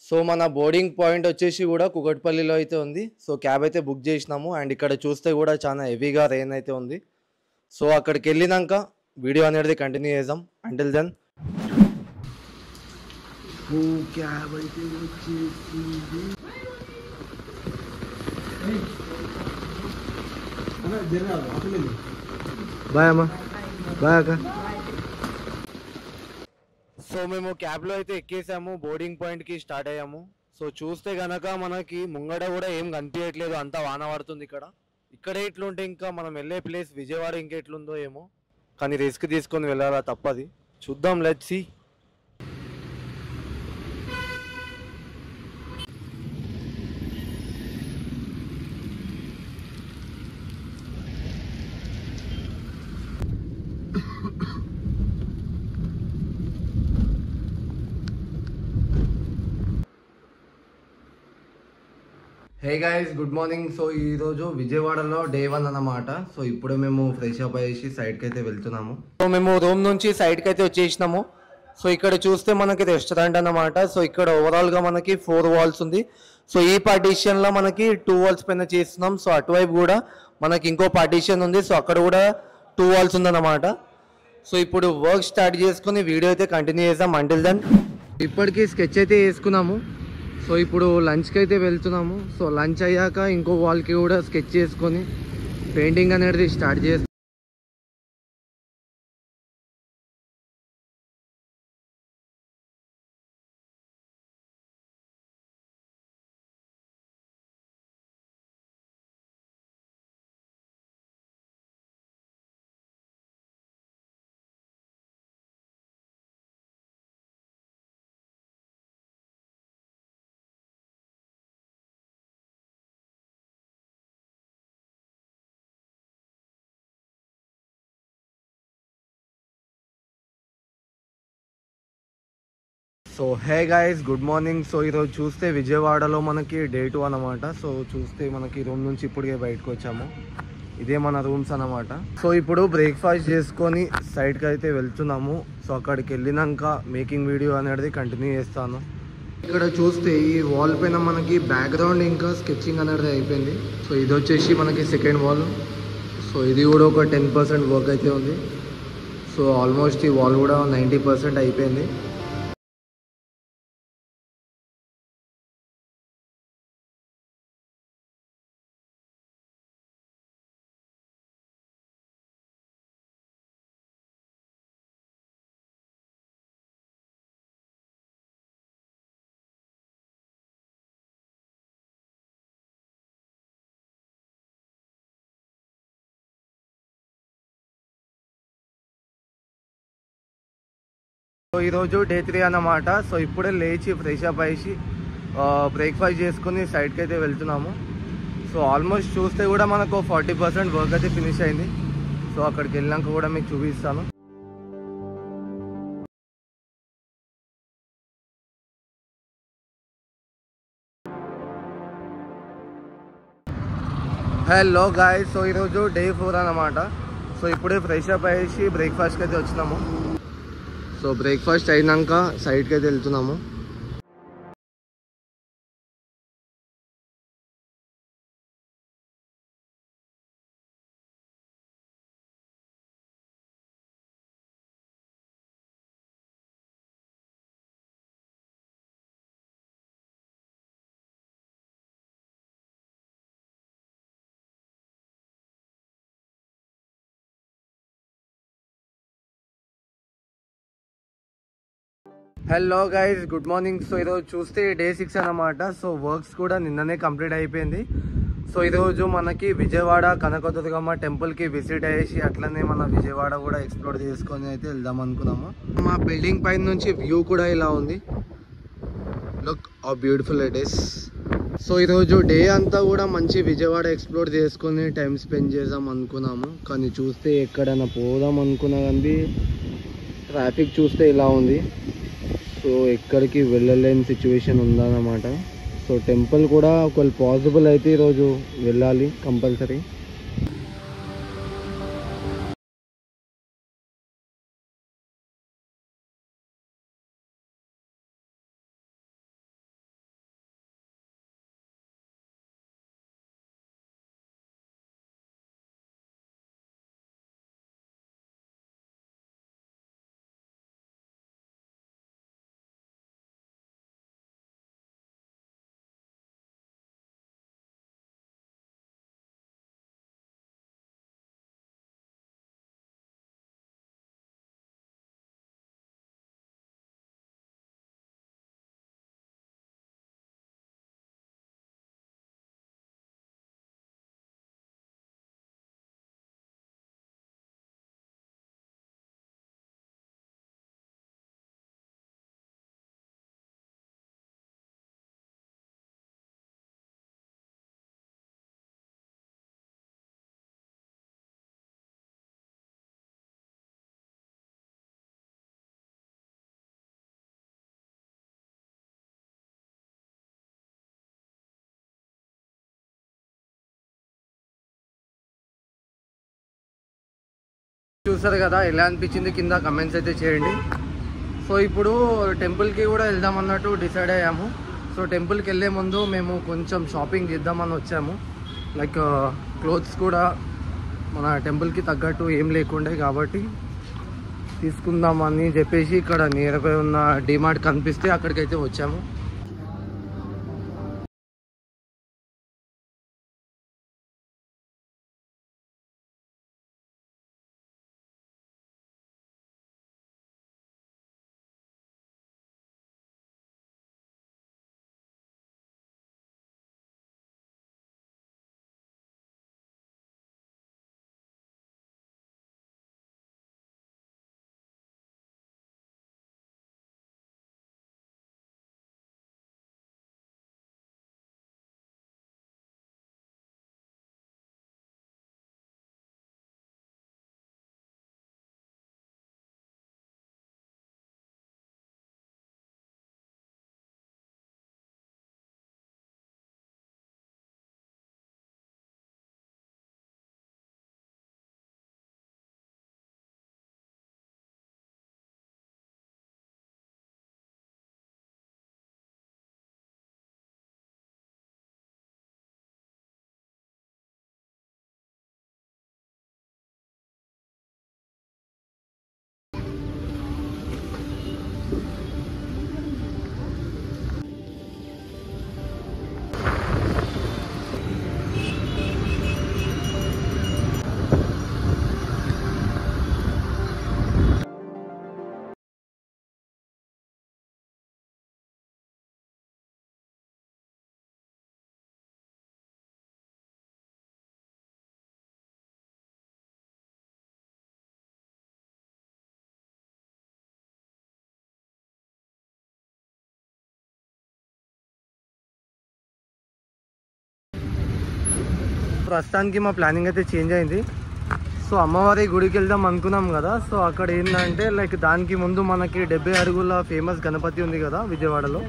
So మన boarding point వచ్చేసి కూడా కుకట్పల్లిలో అయితే ఉంది. సో క్యాబ్ అయితే బుక్ చేసినాము. అండ్ ఇక్కడ చూస్తే కూడా చాలా హెవీగా రెయిన్ అయితే ఉంది. సో అక్కడికి వెళ్ళినాక వీడియో అనేది కంటిన్యూ చేద్దాం. అంటిల్ దెన్ క్యాబ్ అయితే వచ్చేసింది. బాయ్ అమ్మా, బాయ్ అక్క. సో మేము క్యాబ్లో అయితే ఎక్కేసాము, బోర్డింగ్ పాయింట్కి స్టార్ట్ అయ్యాము. సో చూస్తే గనక మనకి ముంగడ కూడా ఏం కనిపించట్లేదు, అంతా వాన పడుతుంది ఇక్కడ ఎట్లుంటే ఇంకా మనం వెళ్ళే ప్లేస్ విజయవాడ ఇంకా ఎట్లుందో ఏమో, కానీ రిస్క్ తీసుకొని వెళ్ళాలా తప్పది. చూద్దాం, let's see. Hey guys, good morning. So ఈరోజు విజయవాడలో డే 1 అన్నమాట. సో ఇప్పుడే మేము ఫ్రెష్ అప్ అయ్యేసి సైడ్కి అయితే వెళ్తున్నాము. సో మేము రూమ్ నుంచి సైడ్కి అయితే వచ్చేసినాము. సో ఇక్కడ చూస్తే మనకి రెస్టారెంట్ అన్నమాట. సో ఇక్కడ ఓవరాల్గా మనకి 4 వాల్స్ ఉంది. సో ఈ పార్టీషన్లో మనకి 2 వాల్స్ పైన చేస్తున్నాం. సో అటువైపు కూడా మనకి ఇంకో పార్టీషన్ ఉంది. సో అక్కడ కూడా 2 వాల్స్ ఉందన్నమాట. సో ఇప్పుడు వర్క్ స్టార్ట్ చేసుకుని వీడియో అయితే కంటిన్యూ చేద్దాం. అంటిల్ దెన్ ఇప్పటికీ స్కెచ్ అయితే వేసుకున్నాము. సో ఇప్పుడు లంచ్కి అయితే వెళ్తున్నాము. సో లంచ్ అయ్యాక ఇంకో వాల్కి కూడా స్కెచ్ చేసుకొని పెయింటింగ్ అనేది స్టార్ట్ చేస్తాం. So hey guys, good morning. So ఈరోజు చూస్తే విజయవాడలో మనకి డే 2 అనమాట. సో చూస్తే మనకి రూమ్ నుంచి ఇప్పటికే బయటకు వచ్చాము. ఇదే మన రూమ్స్ అనమాట. సో ఇప్పుడు బ్రేక్ఫాస్ట్ చేసుకొని సైడ్కి అయితే వెళ్తున్నాము. సో అక్కడికి వెళ్ళినాక మేకింగ్ వీడియో అనేది కంటిన్యూ చేస్తాను. ఇక్కడ చూస్తే ఈ వాల్ పైన మనకి బ్యాక్గ్రౌండ్ ఇంకా స్కెచింగ్ అనేది అయిపోయింది. సో ఇది వచ్చేసి మనకి సెకండ్ వాల్. సో ఇది కూడా ఒక 10% వర్క్ అయితే ఉంది. సో ఆల్మోస్ట్ ఈ వాల్ కూడా 90% అయిపోయింది. సో ఈరోజు డే 3 అన్నమాట. సో ఇప్పుడే లేచి ఫ్రెష్ అప్ అయ్యి బ్రేక్ఫాస్ట్ చేసుకుని సైడ్కి అయితే వెళ్తున్నాము. సో ఆల్మోస్ట్ చూస్తే కూడా మనకు 40% వర్క్ అయితే ఫినిష్ అయింది. సో అక్కడికి వెళ్ళాక కూడా మీకు చూపిస్తాను. హలో గాయ్స్, సో ఈరోజు డే 4 అన్నమాట. సో ఇప్పుడే ఫ్రెష్ అప్ అయ్యేసి బ్రేక్ఫాస్ట్కి అయితే వచ్చినాము. సో బ్రేక్ఫాస్ట్ అయినాక సైడ్కి అయితే వెళ్తున్నాము. Hello guys, good morning. So ఈరోజు చూస్తే డే 6 అన్నమాట. సో వర్క్స్ కూడా నిన్ననే కంప్లీట్ అయిపోయింది. సో ఈరోజు మనకి విజయవాడ కనకదుర్గమ్మ టెంపుల్కి విజిట్ అయ్యేసి అట్లనే మన విజయవాడ కూడా ఎక్స్ప్లోర్ చేసుకొని అయితే వెళ్దాం అనుకున్నాము. మా బిల్డింగ్ పైన నుంచి వ్యూ కూడా ఇలా ఉంది. Look how beautiful it is. So ఈరోజు డే అంతా కూడా మంచి విజయవాడ ఎక్స్ప్లోర్ చేసుకొని టైం స్పెండ్ చేద్దాం అనుకున్నాము. కానీ చూస్తే ఎక్కడైనా పోదాం అనుకున్నా కానీ ట్రాఫిక్ చూస్తే ఇలా ఉంది. సో ఎక్కడికి వెళ్ళలేని సిచ్యువేషన్ ఉందన్నమాట. సో టెంపుల్ కూడా ఒకవేళ పాసిబుల్ అయితే ఈరోజు వెళ్ళాలి కంపల్సరీ. చూసారు కదా, ఎలా అనిపించింది కింద కమెంట్స్ అయితే చేయండి. సో ఇప్పుడు టెంపుల్కి కూడా వెళ్దాం అన్నట్టు డిసైడ్ అయ్యాము. సో టెంపుల్కి వెళ్ళే ముందు మేము కొంచెం షాపింగ్ చేద్దామని వచ్చాము. లైక్ క్లోత్స్ కూడా మన టెంపుల్కి తగ్గట్టు ఏం లేకుండే కాబట్టి తీసుకుందామని చెప్పేసి ఇక్కడ నియర్ బై ఉన్న డిమార్ట్ కనిపిస్తే అక్కడికైతే వచ్చాము. ప్రస్తుతానికి మా ప్లానింగ్ అయితే చేంజ్ అయింది. సో అమ్మవారి గుడికి వెళ్దాం అనుకున్నాం కదా. సో అక్కడ ఏంటంటే లైక్ దానికి ముందు మనకి 70 అడుగుల ఫేమస్ గణపతి ఉంది కదా విజయవాడలో.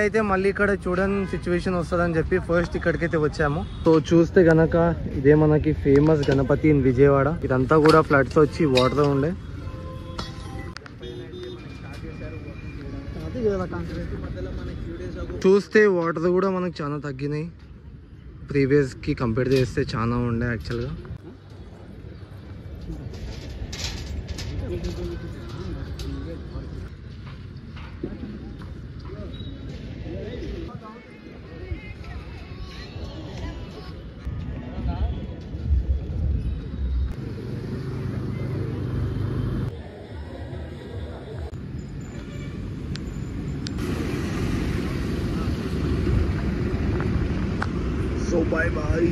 అయితే మళ్ళీ ఇక్కడ చూడని సిచ్యువేషన్ వస్తుందని చెప్పి ఫస్ట్ ఇక్కడికైతే వచ్చాము. సో చూస్తే గనక ఇదే మనకి ఫేమస్ గణపతి ఇన్ విజయవాడ. ఇదంతా కూడా ఫ్లడ్స్ వచ్చి వాటర్ ఉండే. చూస్తే వాటర్ కూడా మనకు చాలా తగ్గినాయి, ప్రీవియస్కి కంపేర్ చేస్తే చాలా ఉండే యాక్చువల్గా. So bye bye.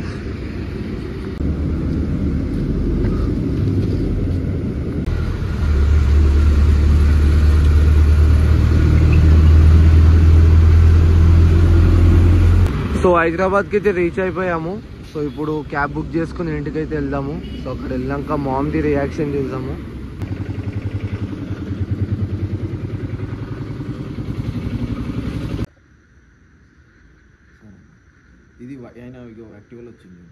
సో హైదరాబాద్కి అయితే రీచ్ అయిపోయాము. సో ఇప్పుడు క్యాబ్ బుక్ చేసుకుని ఇంటికైతే వెళ్దాము. సో అక్కడ వెళ్ళాక మామ్ది రియాక్షన్ చూద్దాము. ఇది అయినా యాక్టివ్లో వచ్చింది.